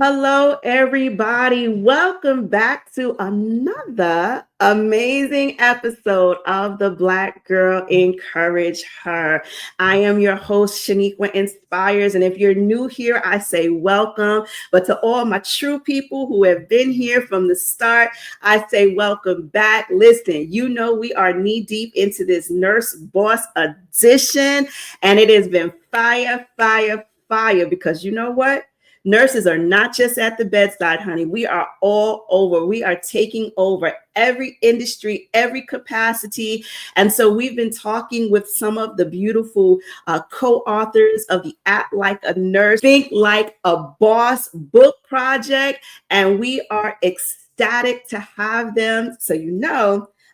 Hello, everybody. Welcome back to another amazing episode of the Black Girl Encourage Her. I am your host, Sheniqua Inspires. And if you're new here, I say welcome. But to all my true people who have been here from the start, I say welcome back. Listen, you know we are knee deep into this Nurse Boss edition, and it has been fire, fire, fire, because you know what? Nurses are not just at the bedside, honey. We are all over. We are taking over every industry, every capacity. And so we've been talking with some of the beautiful co-authors of the Act Like a Nurse, Think Like a Boss book project. And we are ecstatic to have them. So,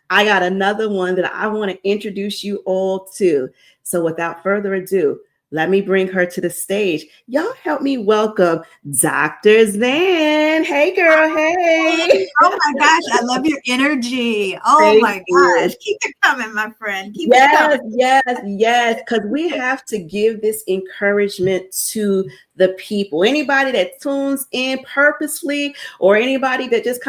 I got another one that I want to introduce you all to. So without further ado, let me bring her to the stage. Y'all help me welcome Dr. Zan. Hey, girl. Hey. Oh my gosh, I love your energy. Oh Thank my you. gosh. Keep it coming, my friend. Keep it coming. Yes. Because we have to give this encouragement to the people. Anybody that tunes in purposely or anybody that just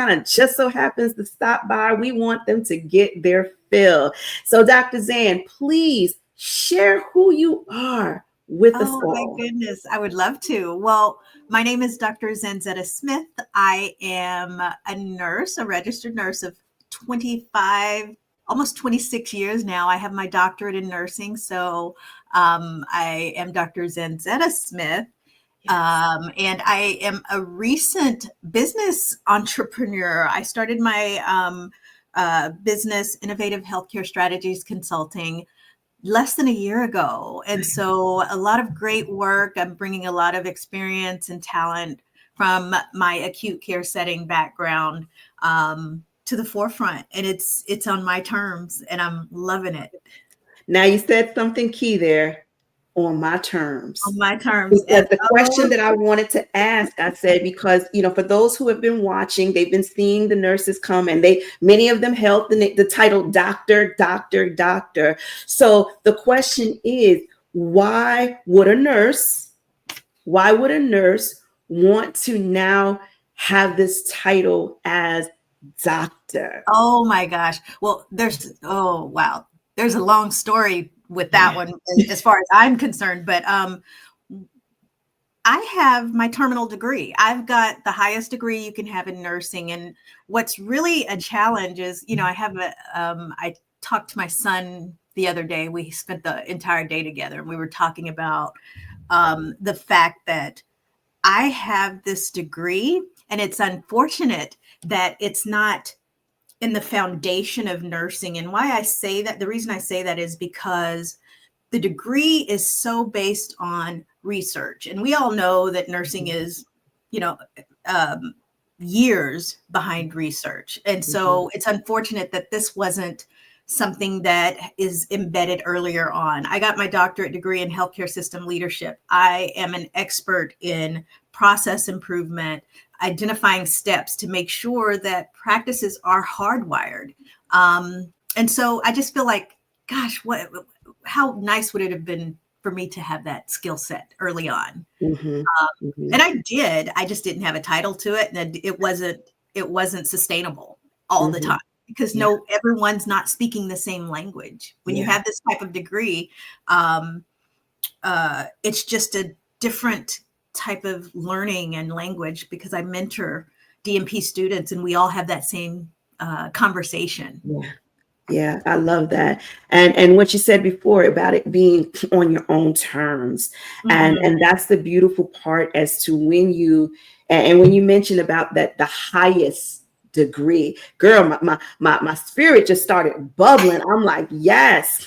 so happens to stop by, we want them to get their fill. So, Dr. Zan, please share who you are with us Oh my all. goodness, I would love to. Well, my name is Dr. Zanzeta Smith. I am a nurse, a registered nurse of 25, almost 26 years now. I have my doctorate in nursing. So I am Dr. Zanzeta Smith. And I am a recent business entrepreneur. I started my business, Innovative Healthcare Strategies Consulting, less than a year ago. And so a lot of great work. I'm bringing a lot of experience and talent from my acute care setting background to the forefront. And it's on my terms and I'm loving it. Now, you said something key there, on my terms. On my terms. Because the question that I wanted to ask, I said, because, for those who have been watching, they've been seeing the nurses come and many of them held the title doctor, doctor, doctor. So the question is, why would a nurse want to now have this title as doctor? Oh my gosh. Well, there's a long story with that one as far as I'm concerned, but I have my terminal degree. I've got the highest degree you can have in nursing. And what's really a challenge is, I talked to my son the other day. We spent the entire day together and we were talking about the fact that I have this degree and it's unfortunate that it's not in the foundation of nursing. And why I say that, the reason I say that is because the degree is so based on research. And we all know that nursing is, years behind research. And so it's unfortunate that this wasn't something that is embedded earlier on. I got my doctorate degree in healthcare system leadership. I am an expert in process improvement, identifying steps to make sure that practices are hardwired. And so I just feel like, gosh, how nice would it have been for me to have that skill set early on? And I did. I just didn't have a title to it, and it wasn't sustainable all the time because everyone's not speaking the same language. When you have this type of degree, it's just a different type of learning and language because I mentor DMP students, and we all have that same conversation. Yeah, I love that. And what you said before about it being on your own terms. And that's the beautiful part as to when you mentioned about that, the highest degree, girl, my spirit just started bubbling. I'm like, yes.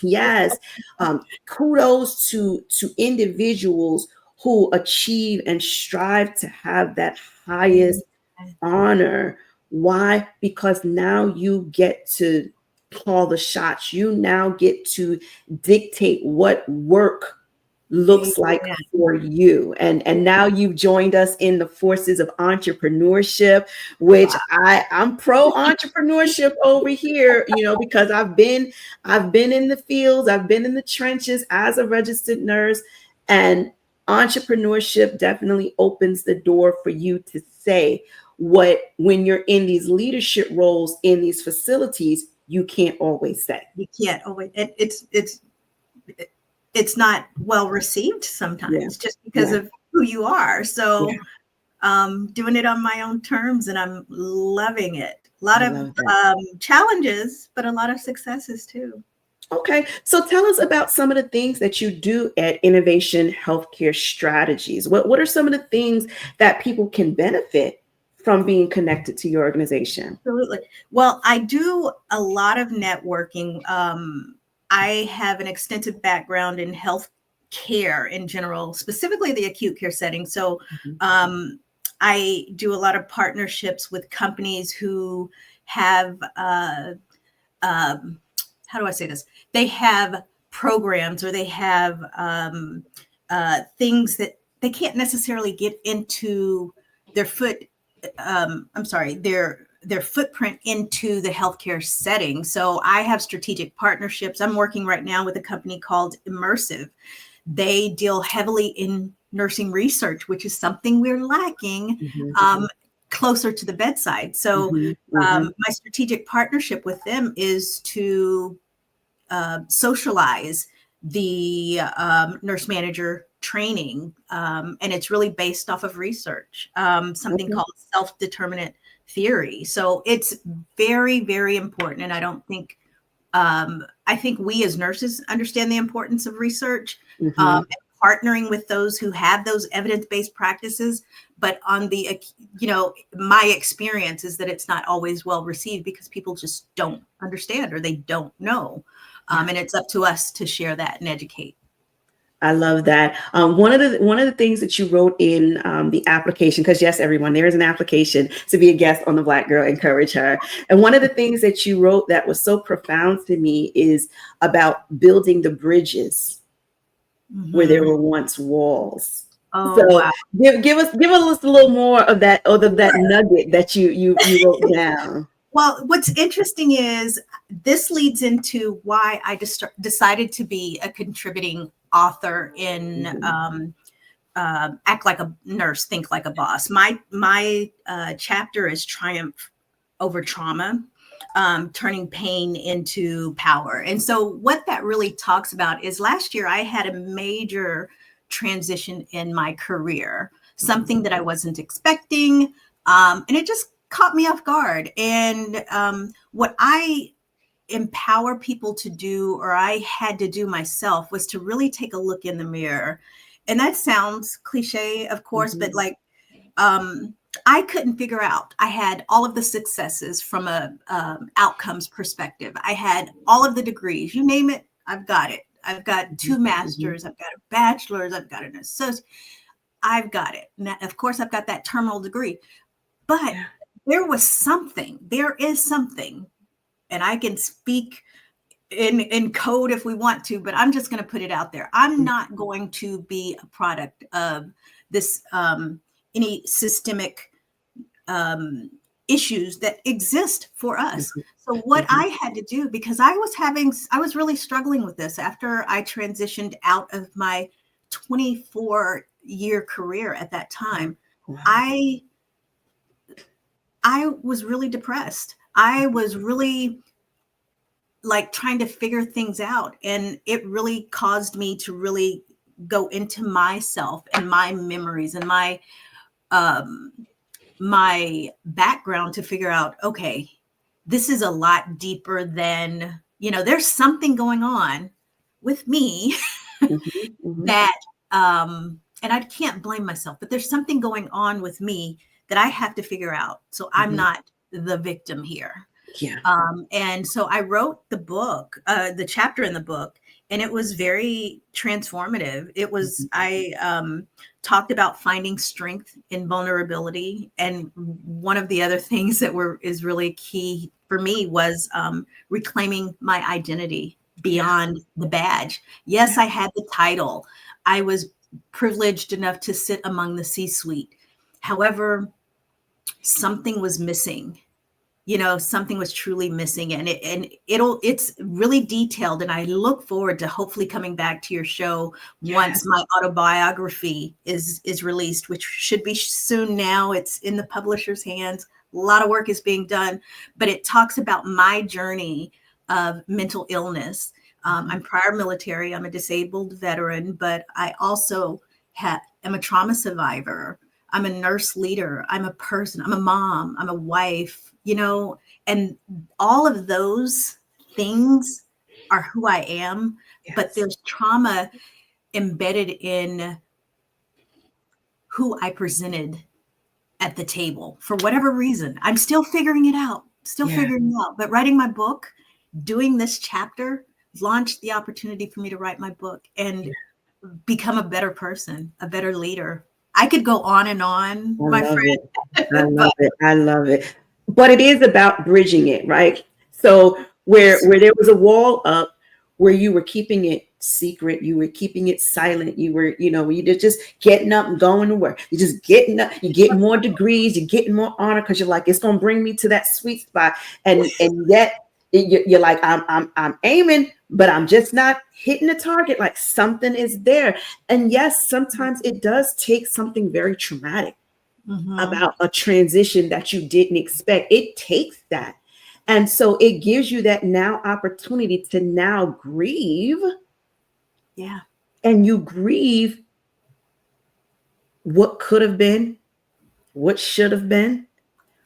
Kudos to individuals who achieve and strive to have that highest honor. Why? Because now you get to call the shots. You now get to dictate what work looks like for you. And now you've joined us in the forces of entrepreneurship, which I'm pro entrepreneurship over here, because I've been in the fields, I've been in the trenches as a registered nurse, and entrepreneurship definitely opens the door for you to say what, when you're in these leadership roles in these facilities, you can't always say. You can't always. It's not well received Yeah. sometimes just because Yeah. of who you are. Yeah. So doing it on my own terms, and I'm loving it. A lot I of love that. challenges, but a lot of successes too. Okay, so tell us about some of the things that you do at Innovation Healthcare Strategies. What are some of the things that people can benefit from being connected to your organization? Absolutely. Well, I do a lot of networking. I have an extensive background in health care in general, specifically the acute care setting. So Mhm. um, I do a lot of partnerships with companies who have um, how do I say this? They have programs or they have things that they can't necessarily get into their foot. I'm sorry, their footprint into the healthcare setting. So I have strategic partnerships. I'm working right now with a company called Immersive. They deal heavily in nursing research, which is something we're lacking Mhm. closer to the bedside. So Mhm. Mhm. my strategic partnership with them is to socialize the nurse manager training. And it's really based off of research, something Okay. called self determinant theory. So it's very, very important. And I think we as nurses understand the importance of research, Mhm. and partnering with those who have those evidence-based practices. But on the, my experience is that it's not always well received because people just don't understand or they don't know. Yeah. And it's up to us to share that and educate. I love that. One of the things that you wrote in the application, because yes, everyone, there is an application to be a guest on the Black Girl Encourage Her. And one of the things that you wrote that was so profound to me is about building the bridges where there Mhm. were once walls. Oh, So wow. give us a little more of that, other that nugget that you wrote down. Well, what's interesting is this leads into why I decided to be a contributing author in Mhm. Act Like a Nurse, Think Like a Boss. My chapter is Triumph Over Trauma, turning pain into power. And so what that really talks about is last year I had a major transition in my career, something that I wasn't expecting, and it just caught me off guard. And what I empower people to do, or I had to do myself, was to really take a look in the mirror. And that sounds cliche, of course, Mhm. but like um, I couldn't figure out. I had all of the successes from a outcomes perspective. I had all of the degrees. You name it, I've got it. I've got Mhm. two Mhm. masters. I've got a bachelor's. I've got an associate. I've got it. And of course, I've got that terminal degree. But Yeah. there was something. There is something, and I can speak in code if we want to, but I'm just going to put it out there. I'm not going to be a product of this any systemic um, issues that exist for us. Mhm. So what Mhm. I had to do, because I was really struggling with this after I transitioned out of my 24-year career at that time. Wow. I I was really depressed. I was really like trying to figure things out, and it really caused me to really go into myself and my memories and um my background to figure out, okay, this is a lot deeper than, there's something going on with me Mhm. Mhm. that and I can't blame myself, but there's something going on with me that I have to figure out, so I'm Mhm. not the victim here. Yeah. And so I wrote the chapter in the book, and it was very transformative. Mhm. I talked about finding strength in vulnerability. And one of the other things is really key for me was reclaiming my identity Yeah. beyond the badge. Yes, Yeah. I had the title. I was privileged enough to sit among the C suite. However, something was missing. something was truly missing, and it's really detailed, and I look forward to hopefully coming back to your show once Yes. my autobiography is released, which should be soon now. It's in the publisher's hands. A lot of work is being done, but it talks about my journey of mental illness. I'm prior military. I'm a disabled veteran, but I also am a trauma survivor. I'm a nurse leader. I'm a person. I'm a mom. I'm a wife, and all of those things are who I am. But Yes. there's trauma embedded in who I presented at the table for whatever reason. I'm still figuring it out, Yeah. But writing my book, doing this chapter, launched the opportunity for me to write my book and become a better person, a better leader. I could go on and on, I my love it. I friend, love but it. I love it. But it is about bridging it, right? So where there was a wall up, where you were keeping it secret, you were keeping it silent, you were, you just getting up and going to work. You're just getting up, you're getting more degrees, you're getting more honor because you're like, it's gonna bring me to that sweet spot. And yet you're like, I'm aiming, but I'm just not hitting the target. Like something is there. And yes, sometimes it does take something very traumatic Mhm. about a transition that you didn't expect. It takes that. And so it gives you that now opportunity to now grieve, Yeah. and you grieve what could have been, what should have been,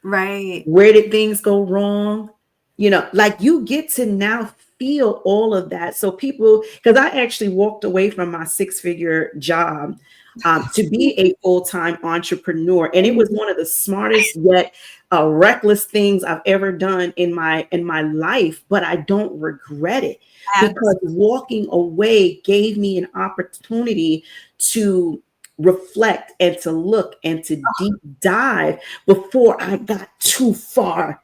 Right. where did things go wrong? Like you get to now feel all of that. So people, because I actually walked away from my six-figure job to be a full-time entrepreneur, and it was one of the smartest yet reckless things I've ever done in my life. But I don't regret it, because Abs- walking away gave me an opportunity to reflect and to look and to deep dive before I got too far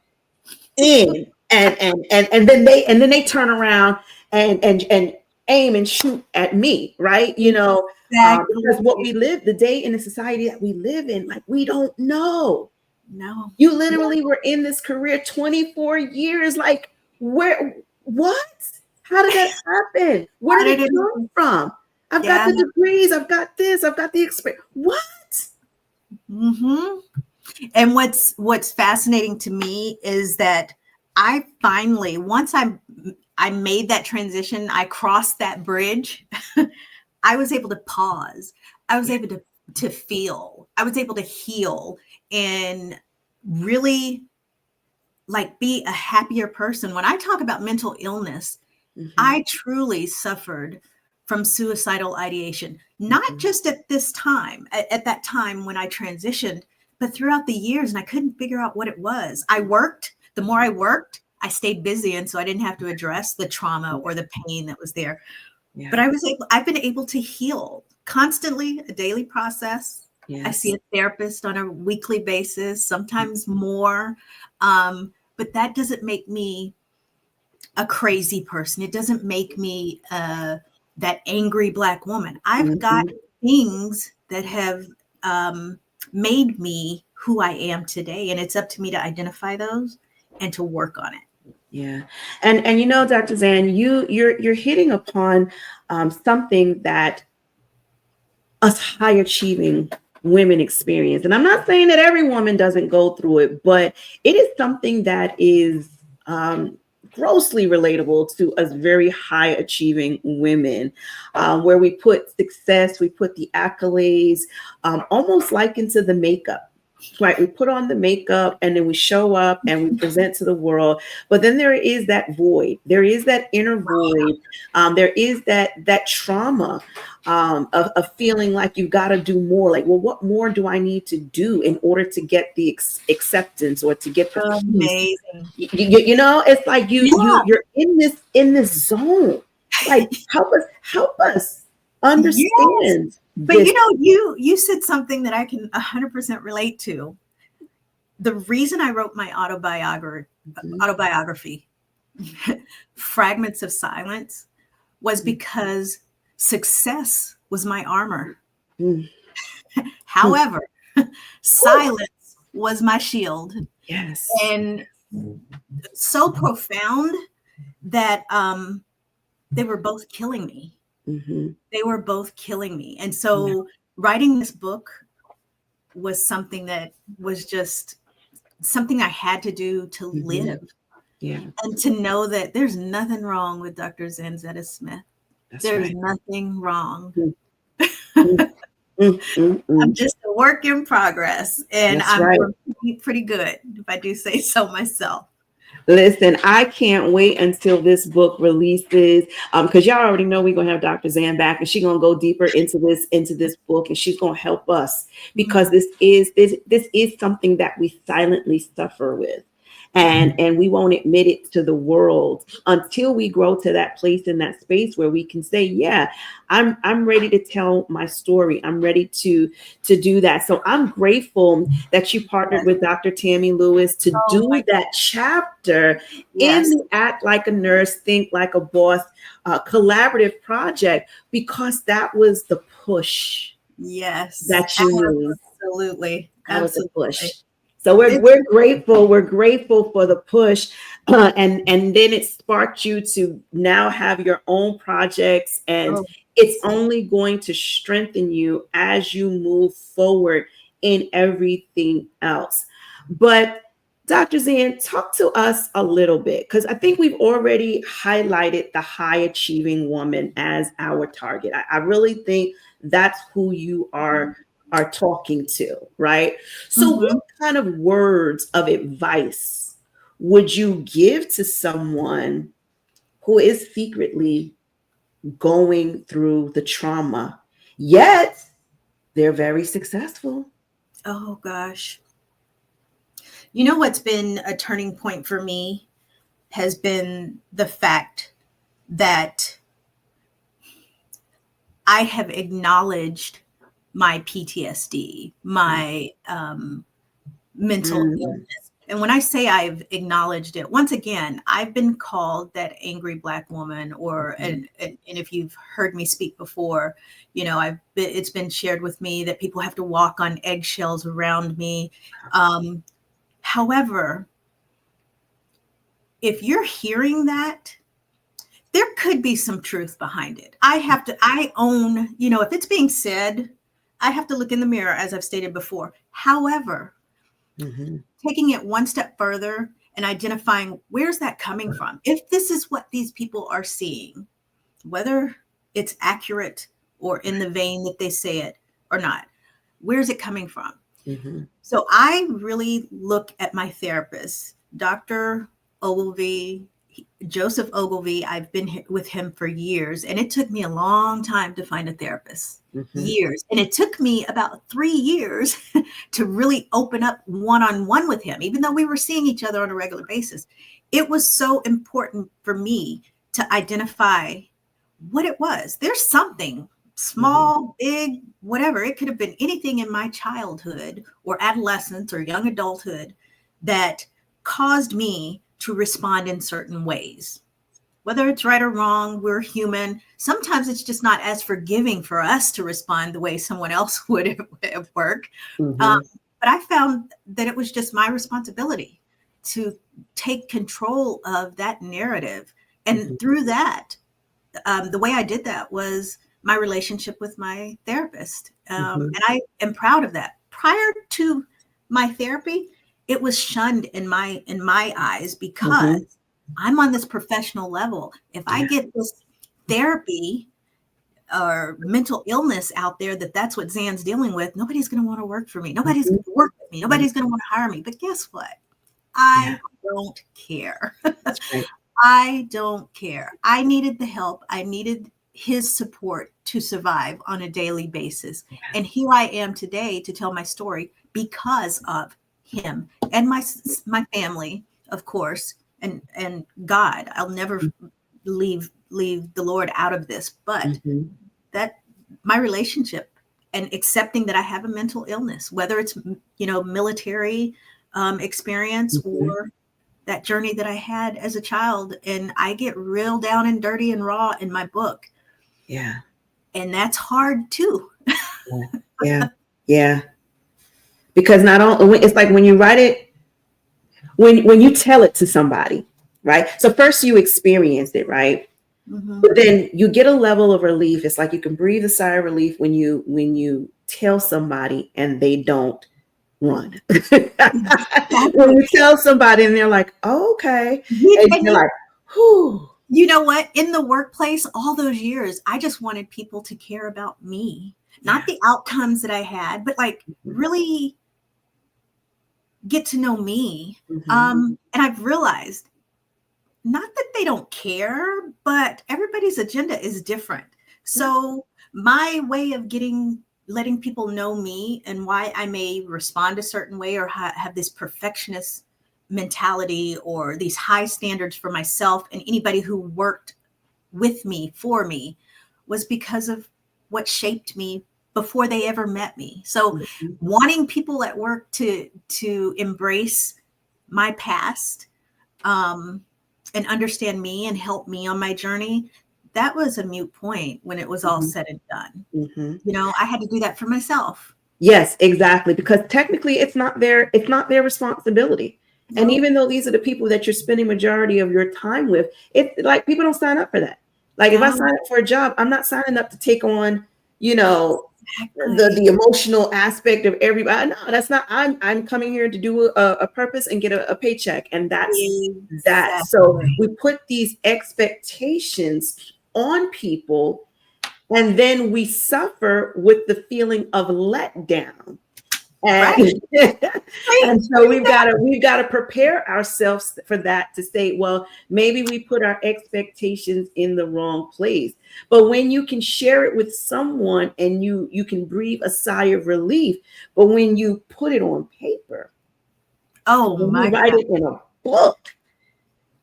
in. And then they turn around and aim and shoot at me, right? Because what Exactly. we live the day in the society that we live in, like, we don't know. No. You literally were in this career 24 years. Like, where, what? How did that happen? Where How did did it it come even? from? I've got Yeah. the degrees, I've got this, I've got the experience. What? Hmm. And what's fascinating to me is that I finally, once I made that transition, I crossed that bridge. I was able to pause. I was Yeah. able to feel. I was able to heal and really like be a happier person. When I talk about mental illness, Mhm, I truly suffered from suicidal ideation, not mhm. just at this time, at that time when I transitioned, but throughout the years. And I couldn't figure out what it was. I worked. The more I worked, I stayed busy. And so I didn't have to address the trauma or the pain that was there. But Yeah. I've been able to heal constantly, a daily process. I see Yes. a therapist on a weekly basis, sometimes more. But that doesn't make me a crazy person. It doesn't make me that angry Black woman. I've got Mhm. things that have um, made me who I am today, and it's up to me to identify those and to work on it. Yeah. And Dr. Zan, you're hitting upon something that us high achieving women experience. And I'm not saying that every woman doesn't go through it, but it is something that is grossly relatable to us very high achieving women, where we put success, we put the accolades, almost like into the makeup. Right, we put on the makeup and then we show up and we present to the world, but then there is that void. There is that inner void. There is that trauma of feeling like you've got to do more. Like, well, what more do I need to do in order to get the acceptance or to get the peace? Amazing. It's like Yeah. you're in this zone. Like, help us Yes. understand But this. you said something that I can 100% relate to. The reason I wrote my Mhm, autobiography, Fragments of Silence, was mhm, because success was my armor. mhm, mhm. However, Whew. silence was my shield. Yes. And so profound that they were both killing me. Mm-hmm. They were both killing me. And so writing this book was something that was just something I had to do to Mm-hmm. live, Yeah, and to know that there's nothing wrong with Dr. Zanzeta Smith. that's There's right. nothing wrong. Mm, mm, mm, I'm mm. just a work in progress, and That's I'm right. doing pretty good, if I do say so myself. Listen, I can't wait until this book releases. Because y'all already know we're gonna have Dr. Zan back, and she's gonna go deeper into this book, and she's gonna help us Mhm. because this is something that we silently suffer with. And we won't admit it to the world until we grow to that place in that space where we can say, yeah, I'm ready to tell my story. I'm ready to do that. So I'm grateful that you partnered Yes. with Dr. Tammy Lewis to Oh do my, that chapter in yes, the Act Like a Nurse, Think Like a Boss collaborative project, because that was the push yes, that you need. absolutely, That was the absolutely. push. So we're It's we're grateful. We're grateful for the push, and then it sparked you to now have your own projects, and oh, it's only going to strengthen you as you move forward in everything else. But Dr. Zan, talk to us a little bit, because I think we've already highlighted the high achieving woman as our target. I really think that's who you are talking to, right? So, what mhm. kind of words of advice would you give to someone who is secretly going through the trauma, yet they're very successful? Oh gosh. You know what's been a turning point for me has been the fact that I have acknowledged my PTSD, my mental Mm, illness. And when I say I've acknowledged it, once again, I've been called that angry Black woman, or mhm, and if you've heard me speak before, it's been shared with me that people have to walk on eggshells around me. Um, However, if you're hearing that, there could be some truth behind it. I own, if it's being said, I have to look in the mirror, as I've stated before. However, mhm, taking it one step further and identifying where's that coming from. If this is what these people are seeing, whether it's accurate or in the vein that they say it or not, where's it coming from? mhm, So I really look at my therapist, Dr. Ogilvy, Joseph Ogilvy. I've been with him for years, and it took me a long time to find a therapist. mhm, Years. And it took me about 3 years to really open up one on one with him, even though we were seeing each other on a regular basis. It was so important for me to identify what it was. There's something mhm, small, big, whatever. It could have been anything in my childhood or adolescence or young adulthood that caused me to respond in certain ways. Whether it's right or wrong, we're human. Sometimes it's just not as forgiving for us to respond the way someone else would have worked. Um, mhm, but I found that it was just my responsibility to take control of that narrative. And mhm, through that, the way I did that was my relationship with my therapist, mhm, and I am proud of that. Prior to my therapy, it was shunned in my eyes mhm. because I'm on this professional level. If I Yeah. get this therapy or mental illness out there that's what Zan's dealing with, nobody's going to want to work for me. Nobody's Mhm, going to work with me. mhm. Nobody's going to want to hire me. But guess what? Yeah, I don't care. that's right. I don't care. I needed the help. I needed his support to survive on a daily basis. And here I am today to tell my story because of him and my family, of course, and God. I'll never leave the Lord out of this, but Mhm, that my relationship and accepting that I have a mental illness, whether it's military experience mhm. or that journey that I had as a child. And I get real down and dirty and raw in my book. Yeah, And that's hard too. yeah, yeah, yeah. Because not only it's like when you write it when you tell it to somebody, right? So first you experience it, right? Mm-hmm. But then you get a level of relief. It's like you can breathe a sigh of relief when you tell somebody and they don't run. When Exactly. you tell somebody and they're like, oh, okay, You, and and you're you, like, whew, you know what? In the workplace, all those years, I just wanted people to care about me, not yeah, the outcomes that I had, but like really get to know me. mm-hmm, And I've realized not that they don't care, but everybody's agenda is different. yeah, So my way of letting people know me and why I may respond a certain way or have this perfectionist mentality or these high standards for myself and anybody who worked with me for me was because of what shaped me before they ever met me. So mm-hmm, wanting people at work to embrace my past, um, and understand me and help me on my journey, that was a mute point when it was all mm-hmm, said and done. mm-hmm. You know, I had to do that for myself. Yes, exactly. Because technically it's not their responsibility. And No. even though these are the people that you're spending majority of your time with, it like people don't sign up for that. Like if I No. sign up for a job, I'm not signing up to take on, you know, Exactly. the emotional aspect of everybody. No, that's not. I'm coming here to do a purpose and get a paycheck, and that's that. So Exactly. we put these expectations on people, and then we suffer with the feeling of letdown. And, Right. Right. and so we've got to prepare ourselves for that, to say, well, maybe we put our expectations in the wrong place. But when you can share it with someone and you can breathe a sigh of relief, but when you put it on paper, Oh when you my write God. it in a book,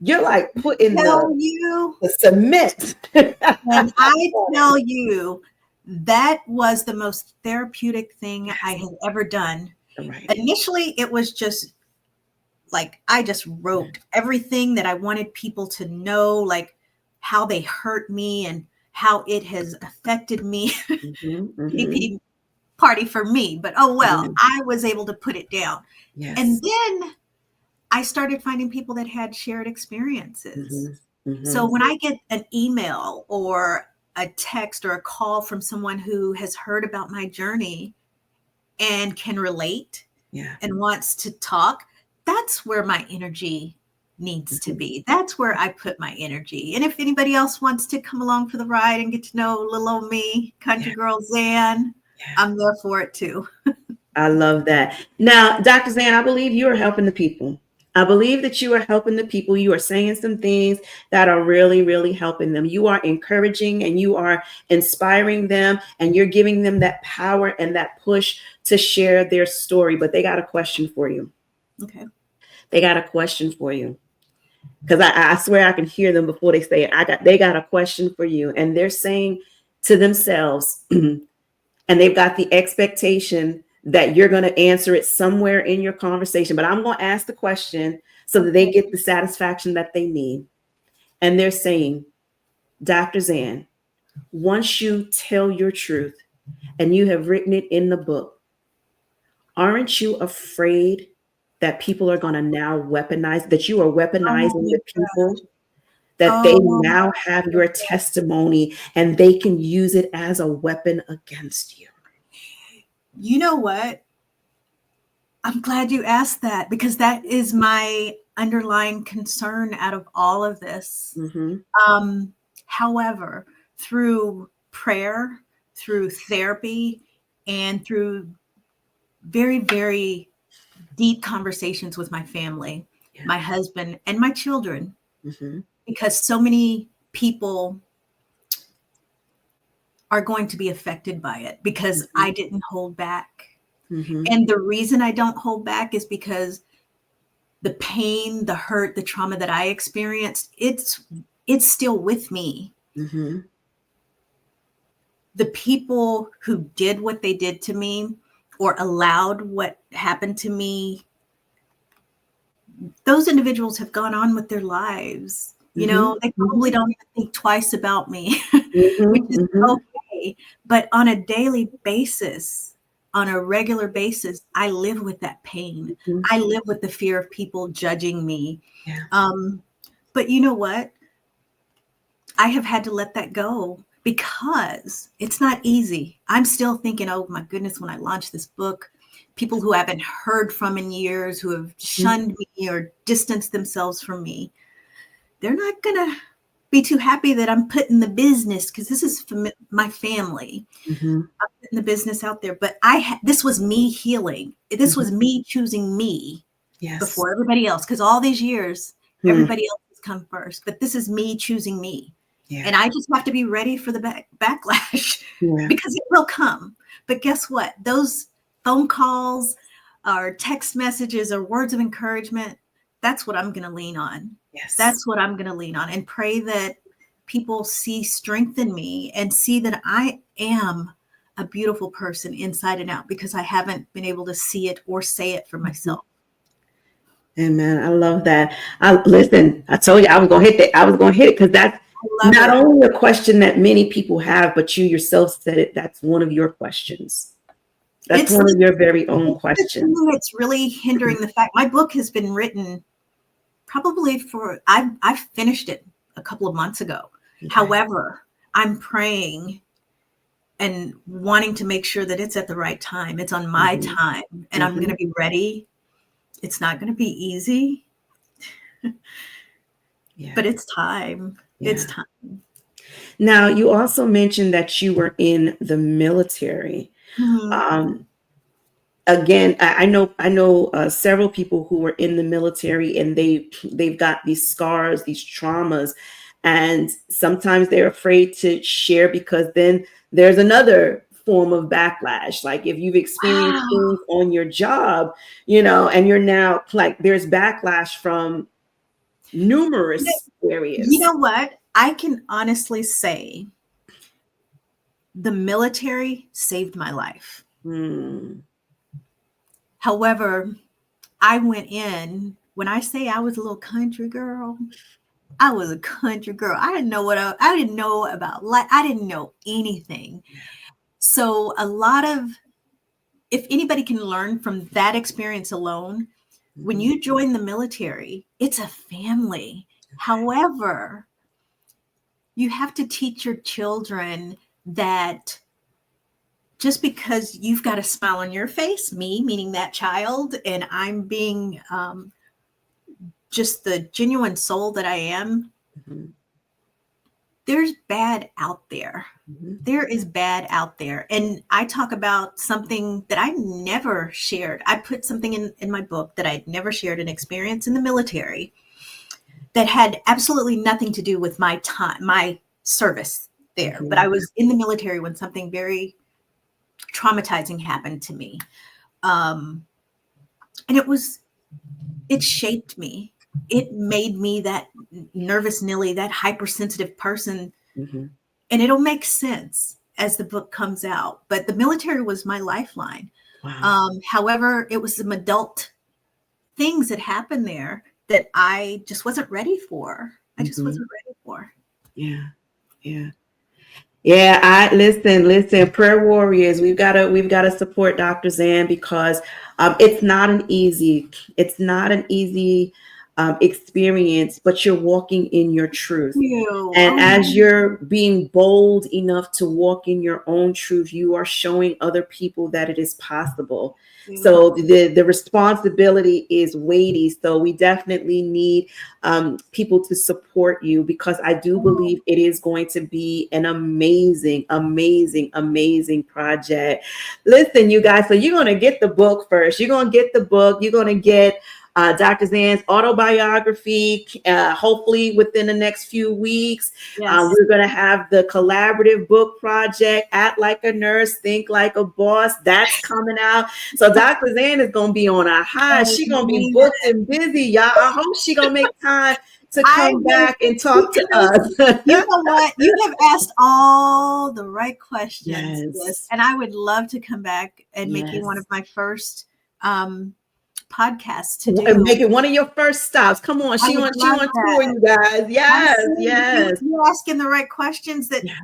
you're like putting Tell you, the cement. and I tell you, that was the most therapeutic thing I had ever done. Right. Initially, it was just like I just wrote everything that I wanted people to know, like how they hurt me and how it has affected me. Hmm, Pity, hmm. pity party for me, but oh well, Yeah. I was able to put it down. And Yes. then I started finding people that had shared Hmm, experiences. hmm. So when I get an email or a text or a call from someone who has heard about my journey and can relate Yeah. and wants to talk, that's where my energy needs to Mhm. be. That's where I put my energy. And if anybody else wants to come along for the ride and get to know little old me, country Yeah. girl Zan, Yeah. I'm there for it too. I love that. Now, Dr. Zan, I believe you are helping the people. I believe that you are helping the people. You are saying some things that are really, really helping them. You are encouraging and you are inspiring them, and you're giving them that power and that push to share their story. But they got a question for you. Okay. They got a question for you. Because I swear I can hear them before they say it. They got a question for you. And they're saying to themselves, and they've got the expectation that you're going to answer it somewhere in your conversation. But I'm going to ask the question so that they Okay. get the satisfaction that they need. And they're saying, Dr. Zan, once you tell your truth and you have written it in the book, aren't you afraid that people are going to now weaponize, that you are Oh weaponizing my the God. people, that they Oh now have my your God. testimony and they can use it as a weapon against you? You know what? I'm glad you asked that because that is my underlying concern out of all of this. Mm-hmm. Um, However, through prayer, through therapy, and through very, very deep conversations with my family, Yeah. my husband, and my children, Mm-hmm. because so many people are going to be affected by it because Mm-hmm. I didn't hold back. Mm-hmm. And the reason I don't hold back is because the pain, the hurt, the trauma that I experienced, it's still with me. Mm-hmm. The people who did what they did to me or allowed what happened to me, those individuals have gone on with their lives. You Mm-hmm. know, they Mm-hmm. probably don't even think twice about me, which Mm-hmm. is Mm-hmm. okay. But on a daily basis, on a regular basis, I live with that pain. Mhm. I live with the fear of people judging me. Yeah. But you know what? I have had to let that go because it's not easy. I'm still thinking, oh my goodness, when I launch this book, people who I haven't heard from in years, who have Mhm. shunned me or distanced themselves from me, they're not going to be too happy that I'm putting the business, because this is my family. Mhm. I'm putting the business out there. But this was me healing. This Mhm. was me choosing me Yes. before everybody else, because all these years, Hmm. everybody else has come first. But this is me choosing me. Yeah. And I just have to be ready for the backlash Yeah. because it will come. But guess what? Those phone calls or text messages or words of encouragement, that's what I'm going to lean on. Yes. That's what I'm going to lean on, and pray that people see strength in me and see that I am a beautiful person inside and out, because I haven't been able to see it or say it for Mhm. myself. Amen. I love that. Listen, I told you I was gonna hit that. I was gonna hit it because that's I love not it. only a question that many people have, but you yourself said it. That's one of your questions. That's It's one of your very own the questions. thing that's really hindering the fact my book has been written probably for I've finished it a couple of months ago. Okay. However, I'm praying and wanting to make sure that it's at the right time. It's on my Mhm. time, and I'm going Mhm. to be ready. It's not going to be easy, Yeah. but it's time. It's Yeah. time. Now, you also mentioned that you were in the military. Mhm. Um, Again, I know several people who were in the military, and they've got these scars, these traumas, and sometimes they're afraid to share because then there's another form of backlash. Like if you've experienced Wow. things on your job, and you're now like there's backlash from You know, numerous you areas. know what? I can honestly say the military saved my life. Hmm. However, I went in, when I say I was a little country girl, I was a country girl. I didn't know I didn't know about life. I didn't know anything. So a lot of, if anybody can learn from that experience alone, when Mhm. you join the military, it's a family. However, you have to teach your children that just because you've got a smile on your face, me, meaning that child, and I'm being just the genuine soul that I am, Mhm. there's bad out there. Mhm. There is bad out there. And I talk about something that I never shared. I put something in my book that I'd never shared, an experience in the military that had absolutely nothing to do with my time, my service there. But I Mhm. was in the military when something very traumatizing happened to me. Um, and it shaped me. It made me that nervous Nilly, that hypersensitive person. Mhm. And it'll make sense as the book comes out. But the military was my lifeline. Wow. However, it was some adult things that happened there that I just wasn't ready for. I just Mhm. wasn't ready for. Yeah. Yeah. Yeah, I listen, prayer warriors. We've got to support Dr. Zan because it's not an easy experience, but you're walking in your truth. You. And Oh, as you're being bold enough to walk in your own truth, you are showing other people that it is possible. you. So the responsibility is weighty. So we definitely need people to support you because I do believe it is going to be an amazing, amazing, amazing project. Listen, you guys, so you're going to get the book first. You're going to get the book. You're going to get Dr. Zan's autobiography, hopefully within the next few weeks. Yes. We're going to have the collaborative book project, Act Like a Nurse, Think Like a Boss. That's coming out. So Dr. Zan is going to be on a high. She's going to be Amen. booked and busy, y'all. I hope she's going to make time to I come will. back and talk to You us. know what? You have asked all the right questions, sis, Yes. and I would love to come back and make you one of Yes. my first um, podcasts to And do. make it one of your first stops. Come on. I She would on she love on tour, that. you guys. I Yes, see you. yes. You're asking the right questions that Yeah.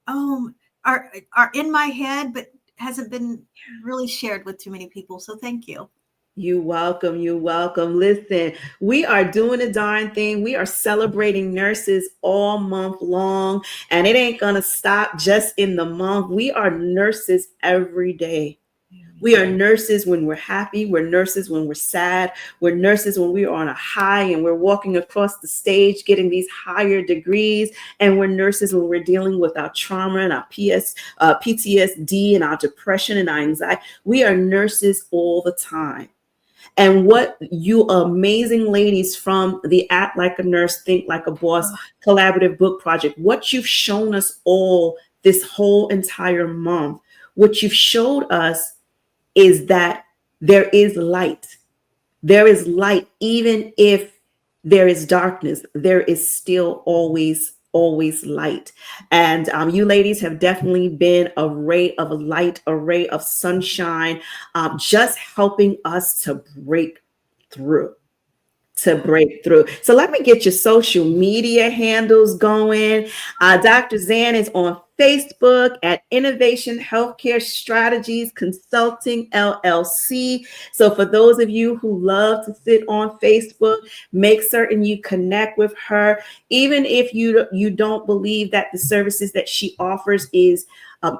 oh are in my head, but hasn't been really shared with too many people. So thank you. You welcome. You welcome. Listen, we are doing a darn thing. We are celebrating nurses all month long, and it ain't going to stop just in the month. We are nurses every day. We are nurses when we're happy. We're nurses when we're sad. We're nurses when we are on a high and we're walking across the stage getting these higher degrees. And we're nurses when we're dealing with our trauma and our PTSD and our depression and our anxiety. We are nurses all the time. And what you amazing ladies from the Act Like a Nurse, Think Like a Boss collaborative book project, what you've shown us all this whole entire month, what you've showed us is that there is light. There is light, even if there is darkness, there is still always light. And you ladies have definitely been a ray of light, a ray of sunshine, just helping us to break through to break through. So let me get your social media handles going. Dr. Zan is on Facebook at Innovation Healthcare Strategies Consulting LLC. So for those of you who love to sit on Facebook, make certain you connect with her. Even if you don't believe that the services that she offers is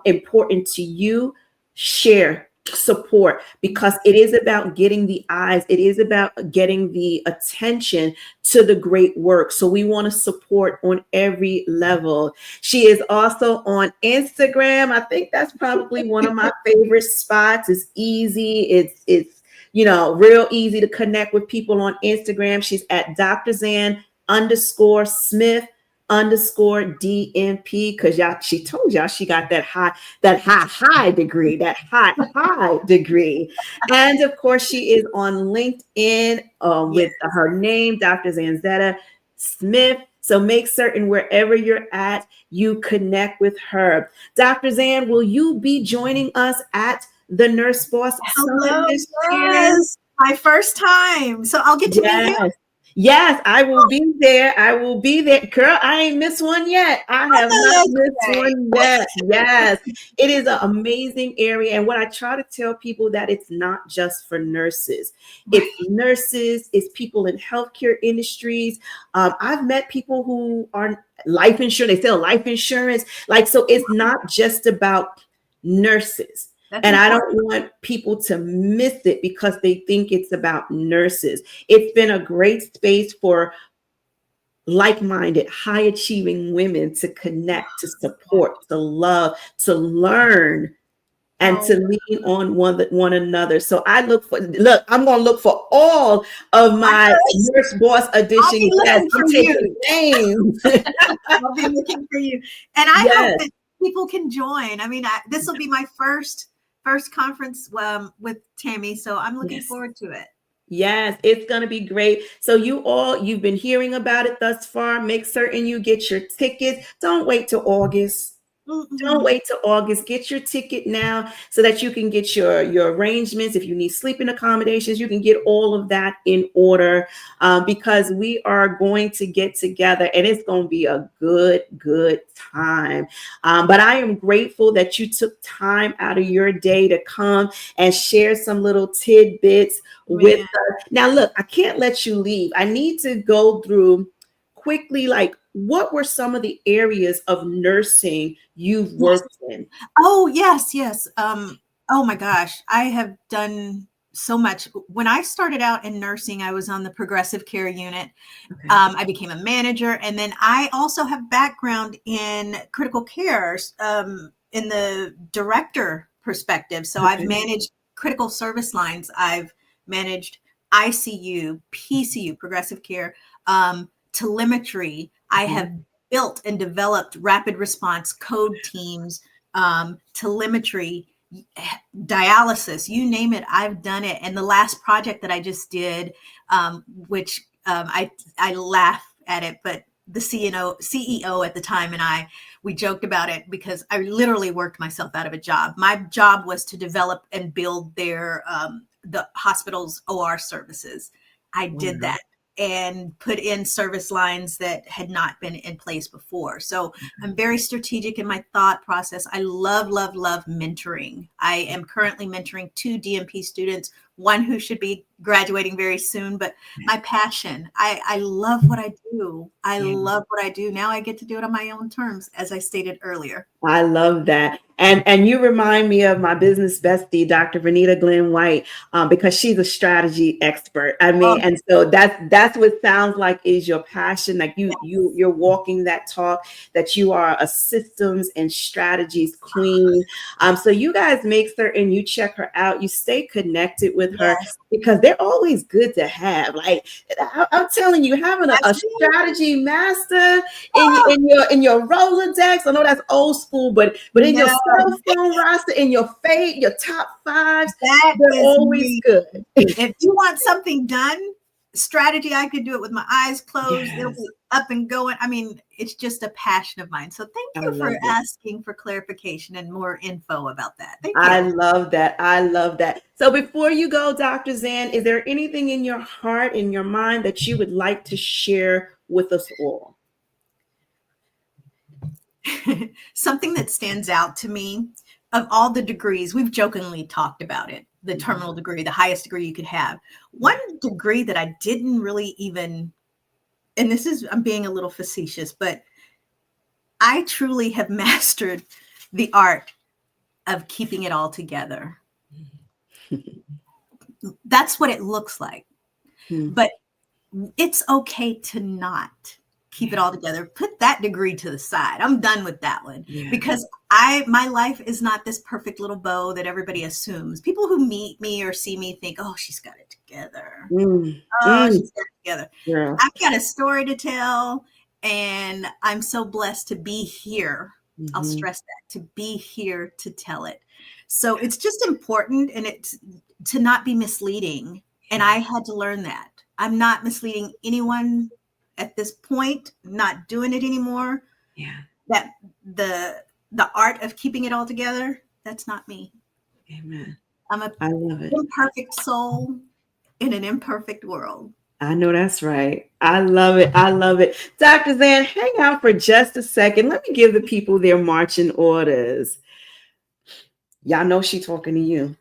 important to you, share, support, because it is about getting the eyes, it is about getting the attention to the great work. So we want to support on every level. She is also on Instagram. I think that's probably one of my favorite spots. It's easy, it's real easy to connect with people on Instagram. She's at Dr. Zan _Smith _DNP, because she told y'all she got that high degree, that high degree. And of course, she is on LinkedIn Yes. with her name, Dr. Zanzeta Smith. So make certain wherever you're at, you connect with her. Dr. Zan, will you be joining us at the Nurse Boss Summit Hello. this year? Yes. My first time. So I'll get to meet you. Yes. Yes, I will be there. I will be there. Girl, I ain't missed one yet. I have not missed Okay. one yet. Yes. It is an amazing area. And what I try to tell people that it's not just for nurses. It's Right. nurses, it's people in healthcare industries. I've met people who are life insurance, they sell life insurance. Like, so it's not just about nurses. That's And I important. don't want people to miss it because they think it's about nurses. It's been a great space for like minded, high achieving women to connect, to support, to love, to learn, and to Oh, lean on one another. So I'm going to look for all of my yes. Nurse Boss I'll be Edition guests. looking I'm for taking you. names. I'll be looking for you. And I hope Yes. that people can join. I mean, this will be my first conference with Tammy, so I'm looking Yes. forward to it. Yes, it's going to be great. So you've been hearing about it thus far. Make certain you get your tickets. Don't wait till August. Don't Mhm. wait till August. Get your ticket now so that you can get your arrangements. If you need sleeping accommodations, you can get all of that in order, because we are going to get together and it's going to be a good time. But I am grateful that you took time out of your day to come and share some little tidbits with Man. us. Now, look, I can't let you leave. I need to go through quickly, like, what were some of the areas of nursing you've Yes. worked in? Oh, yes, yes. Oh my gosh, I have done so much. When I started out in nursing, I was on the progressive care unit. Okay. I became a manager, and then I also have background in critical care, in the director perspective. So I've Okay. managed critical service lines. I've managed ICU, PCU, progressive care, telemetry. I Mhm. have built and developed rapid response code teams, telemetry, dialysis, you name it, I've done it. And the last project that I just did, which I laugh at it, but the CEO at the time and we joked about it because I literally worked myself out of a job. My job was to develop and build the hospital's OR services. I did Wow. that. and put in service lines that had not been in place before. So I'm very strategic in my thought process. I love, love, love mentoring. I am currently mentoring 2 DMP students, one who should be graduating very soon, but my passion, I love what I do. I Yeah. love what I do. Now I get to do it on my own terms, as I stated earlier. I love that. And you remind me of my business bestie, Dr. Renita Glenn White, because she's a strategy expert. I Oh, mean, and so that's what sounds like is your passion. Like yes. you're walking that talk, that you are a systems and strategies queen. So you guys make certain you check her out, you stay connected with her Yes. because they're always good to have. Like I'm telling you, having a Absolutely. strategy master Oh, in your Rolodex. I know that's old school, but in your no, cell phone roster, in your your top fives, that they're is always me. good. If you want something done, strategy, I could do it with my eyes closed. It'll Yes, be up and going. I mean, it's just a passion of mine. So thank I you for love it. asking for clarification and more info about that. Thank I you. love that. I love that. So before you go, Dr. Zan, is there anything in your heart, in your mind that you would like to share with us all? Something that stands out to me of all the degrees, we've jokingly talked about it, the Mhm. terminal degree, the highest degree you could have. One degree that I didn't really even, and this is, I'm being a little facetious, but I truly have mastered the art of keeping it all together. That's what it looks like. Hmm. But it's okay to not keep it Yeah, all together. Put that degree to the side. I'm done with that one yeah. because my life is not this perfect little bow that everybody assumes. People who meet me or see me think, "Oh, she's got it together. Mm, Oh, mm, she's got it together." girl. I've got a story to tell, and I'm so blessed to be here. I'll Mhm. stress that, to be here to tell it. So it's just important, and it's to not be misleading. And Yeah, I had to learn that. I'm not misleading anyone at this point, not doing it anymore. yeah. That the art of keeping it all together, that's not me. Amen. I'm a I love it. imperfect soul in an imperfect world. I know that's right. I love it. I love it. Dr. Zan, hang out for just a second. Let me give the people their marching orders. Y'all know she talking to you.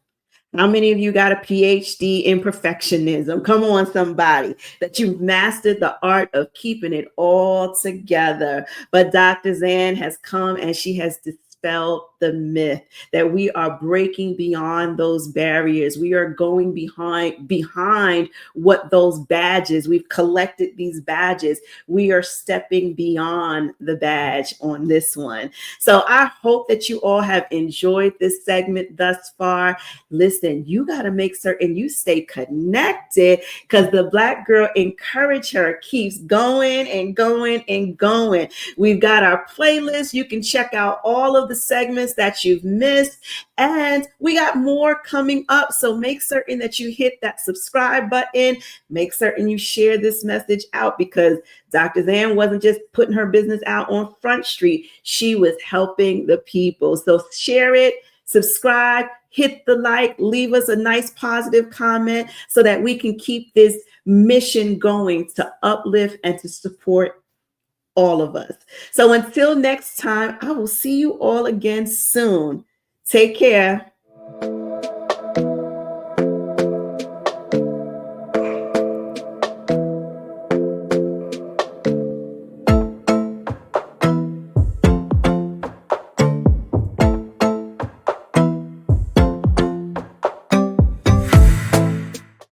How many of you got a PhD in perfectionism? Come on, somebody, that you've mastered the art of keeping it all together. But Dr. Zan has come and she has dispelled the myth that we are breaking beyond those barriers. We are going behind what those badges, we've collected these badges. We are stepping beyond the badge on this one. So I hope that you all have enjoyed this segment thus far. Listen, you got to make certain you stay connected because the Black Girl Encourage Her keeps going and going and going. We've got our playlist. You can check out all of the segments that you've missed. And we got more coming up. So make certain that you hit that subscribe button. Make certain you share this message out because Dr. Zan wasn't just putting her business out on Front Street. She was helping the people. So share it, subscribe, hit the like, leave us a nice positive comment so that we can keep this mission going to uplift and to support all of us. So until next time, I will see you all again soon. Take care.